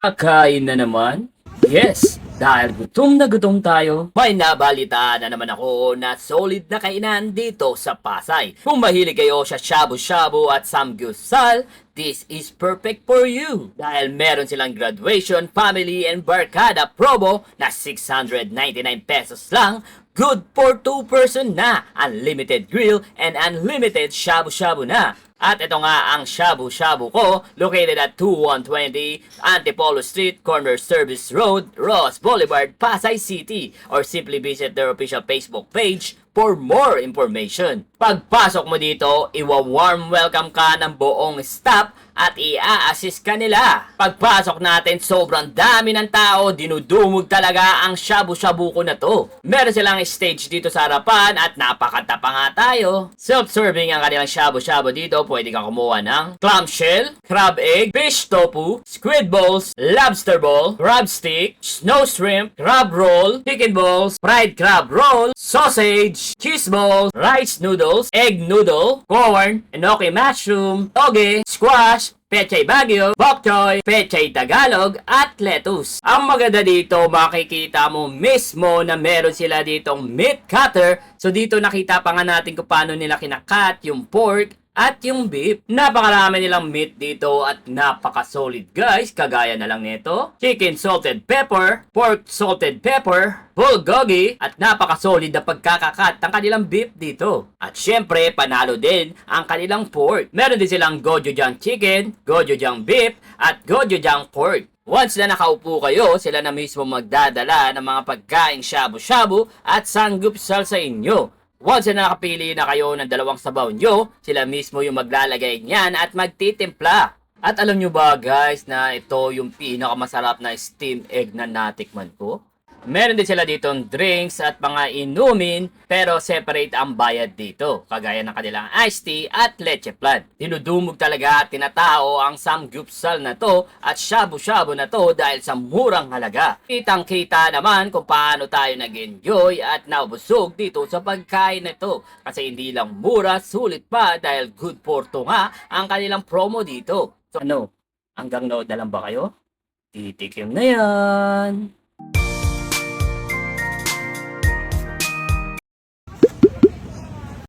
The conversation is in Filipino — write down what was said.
Kakain na naman? Yes, dahil gutom na gutom tayo, may nabalitaan na naman ako na solid na kainan dito sa Pasay. Kung mahilig kayo sa shabu-shabu at samgyupsal, this is perfect for you. Dahil meron silang graduation, family, and barkada promo na 699 pesos lang. Good for 2 person na. Unlimited grill and unlimited shabu-shabu na. At ito nga ang shabu-shabu ko, located at 2120 Antipolo Street, Corner Service Road, Ross Boulevard, Pasay City. Or simply visit their official Facebook page for more information. Pagpasok mo dito, iwa-warm welcome ka ng buong staff at i-assist ka nila. Pagpasok natin, sobrang dami ng tao, dinudumog talaga ang shabu-shabu ko na to. Meron silang stage dito sa harapan at napakatapa nga tayo. Self-serving ang kanilang shabu-shabu dito. Pwede kang kumuha ng clamshell, crab egg, fish tofu, squid balls, lobster ball, crab stick, snow shrimp, crab roll, chicken balls, fried crab roll, sausage, cheese balls, rice noodles, egg noodle, corn, enoki mushroom, toge, squash, pechay Baguio, bok choy, pechay Tagalog, at lettuce. Ang maganda dito, makikita mo mismo na meron sila ditong meat cutter. So dito nakita pa nga natin kung paano nila kinakat yung pork at yung beef. Napakarami nilang meat dito at napaka-solid guys. Kagaya na lang nito. Chicken salted pepper, pork salted pepper, bulgogi, at napaka-solid na pagkakakat ng kanilang beef dito. At syempre, panalo din ang kanilang pork. Meron din silang gochujang chicken, gochujang beef, at gochujang pork. Once na nakaupo kayo, sila na mismo magdadala ng mga pagkaing shabu-shabu at sanggupsal sa inyo. Once na nakapili na kayo ng dalawang sabaw nyo, sila mismo yung maglalagay niyan at magtitimpla. At alam nyo ba guys na ito yung pinakamasarap na steamed egg na natikman ko? Meron din sila ditong drinks at mga inumin pero separate ang bayad dito. Kagaya ng kanilang iced tea at leche flan. Dinudumog talaga at tinatao ang samgyupsal na to at shabu-shabu na to dahil sa murang halaga. Kitang-kita naman kung paano tayo nag-enjoy at nabusog dito sa pagkain na ito. Kasi hindi lang mura, sulit pa dahil good for two nga ang kanilang promo dito. So ano, hanggang nood na lang ba kayo? Titikim na yan!